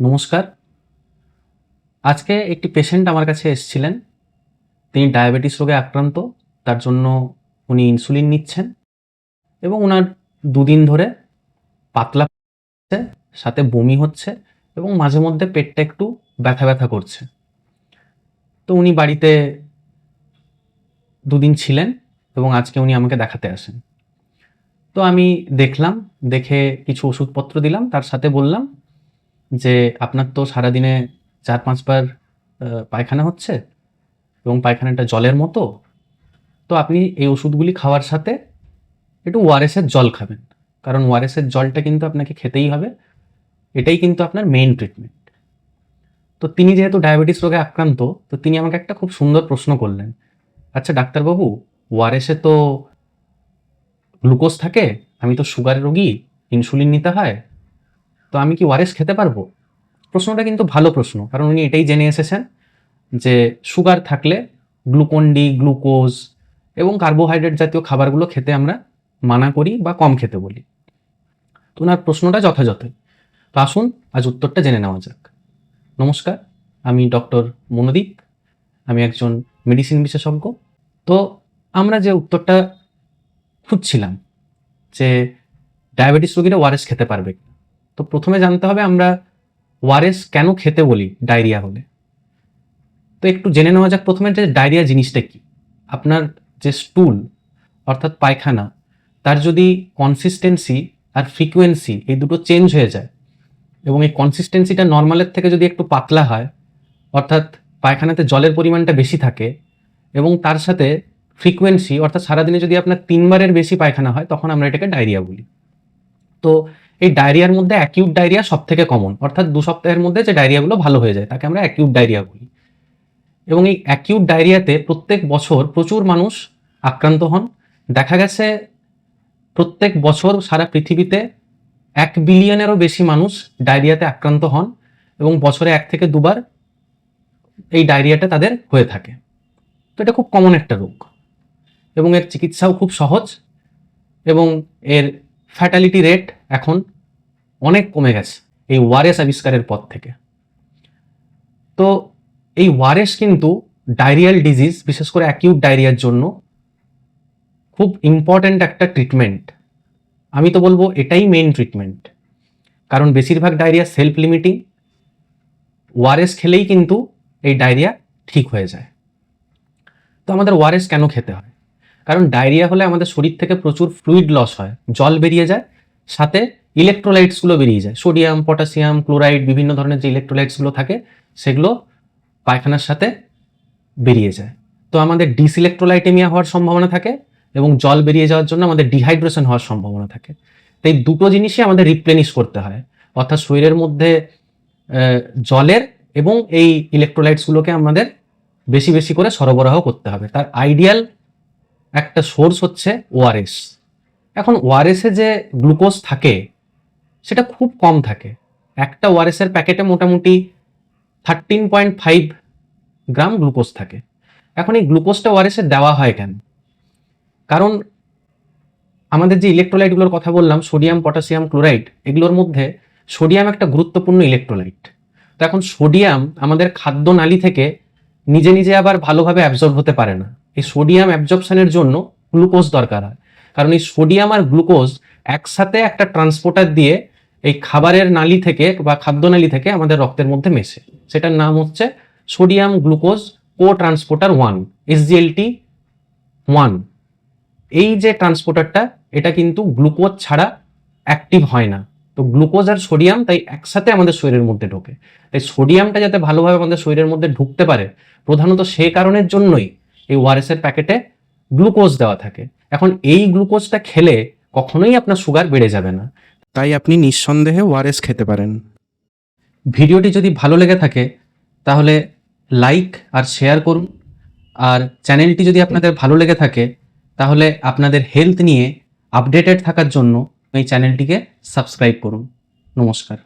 নমস্কার। আজকে একটি পেশেন্ট আমার কাছে এসেছিলেন। তিনি ডায়াবেটিস রোগে আক্রান্ত। তার জন্য উনি ইনসুলিন নিচ্ছেন এবং উনার ২ দিন ধরে পাতলা হচ্ছে, সাথে বমি হচ্ছে এবং মাঝে মধ্যে পেটটা একটু ব্যথা, ব্যথা করছে। তো উনি বাড়িতে ২ দিন ছিলেন এবং আজকে উনি আমাকে দেখাতে আসেন। তো আমি দেখলাম, দেখে কিছু ওষুধপত্র দিলাম। তার সাথে বললাম যে, "আপনার তো সারাদিনে ৪-৫ বার পায়খানা হচ্ছে এবং পায়খানাটা জলের মতো। তো আপনি এই ওষুধগুলি খাওয়ার সাথে একটু ওআরএসের জল খাবেন। কারণ ওআরএসের জলটা কিন্তু আপনাকে খেতেই হবে। এটাই কিন্তু আপনার মেইন ট্রিটমেন্ট।" তো তিনি যেহেতু ডায়াবেটিস রোগে আক্রান্ত, তো তিনি আমাকে একটা খুব সুন্দর প্রশ্ন করলেন। "আচ্ছা ডাক্তারবাবু, ওআরএসে তো গ্লুকোজ থাকে, আমি তো সুগার রোগী, ইনসুলিন নিতে হয়। তো আমি কি ওআরএস খেতে পারবো?" প্রশ্নটা কিন্তু ভালো প্রশ্ন। কারণ উনি এটাই জেনে এসেছেন যে সুগার থাকলে গ্লুকন ডি, গ্লুকোজ এবং কার্বোহাইড্রেট জাতীয় খাবারগুলো খেতে আমরা মানা করি বা কম খেতে বলি। তো ওনার প্রশ্নটা যথাযথই। তো আসুন আজ উত্তরটা জেনে নেওয়া যাক। নমস্কার, আমি ডক্টর মনোদীপ। আমি একজন মেডিসিন বিশেষজ্ঞ। তো আমরা যে উত্তরটা খুঁজছিলাম যে ডায়াবেটিস রোগীরা ওআরএস খেতে পারবে কিনা। তো প্রথমে জানতে হবে আমরা ওআরএস কেন খেতে বলি ডায়রিয়া হলে। তো একটু জেনে নেওয়া যাক প্রথমে যে ডায়রিয়া জিনিসটা কি। আপনার যে স্টুল অর্থাৎ পায়খানা, তার যদি কনসিস্টেন্সি আর ফ্রিকোয়েন্সি এই দুটো চেঞ্জ হয়ে যায় এবং এই কনসিস্টেন্সিটা নর্মালের থেকে যদি একটু পাতলা হয়, অর্থাৎ পায়খানাতে জলের পরিমাণটা বেশি থাকে এবং তার সাথে ফ্রিকোয়েন্সি অর্থাৎ সারাদিনে যদি আপনার ৩ বারের বেশি পায়খানা হয়, তখন আমরা এটাকে ডায়রিয়া বলি। তো এই ডায়রিয়ার মধ্যে অ্যাকিউট ডায়রিয়া সব থেকে কমন, অর্থাৎ ২ সপ্তাহের মধ্যে যে ডায়রিয়াগুলো ভালো হয়ে যায় তাকে আমরা অ্যাকিউট ডায়রিয়া বলি। এবং এই অ্যাকিউট ডায়রিয়াতে প্রত্যেক বছর প্রচুর মানুষ আক্রান্ত হন। দেখা গেছে প্রত্যেক বছর সারা পৃথিবীতে ১ বিলিয়নেরও বেশি মানুষ ডায়রিয়াতে আক্রান্ত হন এবং বছরে ১ থেকে ২ বার এই ডায়রিয়াটা তাদের হয়ে থাকে। তো এটা খুব কমন একটা রোগ এবং এর চিকিৎসাও খুব সহজ এবং এর ফ্যাটালিটি রেট এখন অনেক কমে গেছে এই ওআরএস আবিষ্কারের পর থেকে। তো এই ওআরএস কিন্তু ডায়রিয়াল ডিজিজ, বিশেষ করে অ্যাকিউট ডায়রিয়ার জন্য খুব ইম্পর্ট্যান্ট একটা ট্রিটমেন্ট। আমি তো বলবো এটাই মেইন ট্রিটমেন্ট। কারণ বেশিরভাগ ডায়রিয়া সেলফ লিমিটিং। ওআরএস খেলেই কিন্তু এই ডায়রিয়া ঠিক হয়ে যায়। তো আমাদের ওআরএস কেন খেতে হয়? কারণ ডায়রিয়া হলে আমাদের শরীর থেকে প্রচুর ফ্লুইড লস হয়, জল বেরিয়ে যায়, সাথে ইলেকট্রোলাইটসগুলো বেরিয়ে যায়। সোডিয়াম, পটাশিয়াম, ক্লোরাইড, বিভিন্ন ধরনের যে ইলেকট্রোলাইটসগুলো থাকে সেগুলো পায়খানার সাথে বেরিয়ে যায়। তো আমাদের ডিসইলেকট্রোলাইটেমিয়া হওয়ার সম্ভাবনা থাকে এবং জল বেরিয়ে যাওয়ার জন্য আমাদের ডিহাইড্রেশন হওয়ার সম্ভাবনা থাকে। তো এই দুটো জিনিসই আমাদের রিপ্লেনিশ করতে হয়, অর্থাৎ শরীরের মধ্যে জলের এবং এই ইলেকট্রোলাইটসগুলোকে আমাদের বেশি বেশি করে সরবরাহ করতে হবে। তার আইডিয়াল একটা সোর্স হচ্ছে ওআরএস। এখন ওআরএসে যে গ্লুকোজ থাকে সেটা খুব কম থাকে। একটা ওআরএসের প্যাকেটে মোটামুটি 13.5 গ্রাম গ্লুকোজ থাকে। এখন এই গ্লুকোজটা ওআরএসে দেওয়া হয় কেন? কারণ আমাদের যে ইলেকট্রোলাইটগুলোর কথা বললাম, সোডিয়াম, পটাশিয়াম, ক্লোরাইড, এগুলোর মধ্যে সোডিয়াম একটা গুরুত্বপূর্ণ ইলেকট্রোলাইট। তো এখন সোডিয়াম আমাদের খাদ্য নালী থেকে নিজে নিজে আবার ভালোভাবে অ্যাবজর্ব হতে পারে না। এই সোডিয়াম অ্যাবজর্পশনের জন্য গ্লুকোজ দরকার হয়। কারণ এই সোডিয়াম আর গ্লুকোজ একসাথে একটা ট্রান্সপোর্টার দিয়ে এই খাবারের নালী থেকে বা খাদ্য নালী থেকে আমাদের রক্তের মধ্যে মেশে। সেটার নাম হচ্ছে সোডিয়াম গ্লুকোজ কো ট্রান্সপোর্টার 1, SGLT1। এই যে ট্রান্সপোর্টারটা, এটা কিন্তু গ্লুকোজ ছাড়া অ্যাক্টিভ হয় না। তো গ্লুকোজ আর সোডিয়াম তাই একসাথে আমাদের শরীরের মধ্যে ঢোকে। তাই সোডিয়ামটা যাতে ভালোভাবে আমাদের শরীরের মধ্যে ঢুকতে পারে, প্রধানত সেই কারণের জন্যই এই ওআরএস এর প্যাকেটে গ্লুকোজ দেওয়া থাকে। এখন এই গ্লুকোজটা খেলে কখনোই আপনার সুগার বেড়ে যাবে না, তাই আপনি নিঃসন্দেহে ওআরএস খেতে পারেন। ভিডিওটি যদি ভালো লেগে থাকে তাহলে লাইক আর শেয়ার করুন। আর চ্যানেলটি যদি আপনাদের ভালো লেগে থাকে তাহলে আপনাদের হেলথ নিয়ে আপডেটেড থাকার জন্য এই চ্যানেলটিকে সাবস্ক্রাইব করুন। নমস্কার।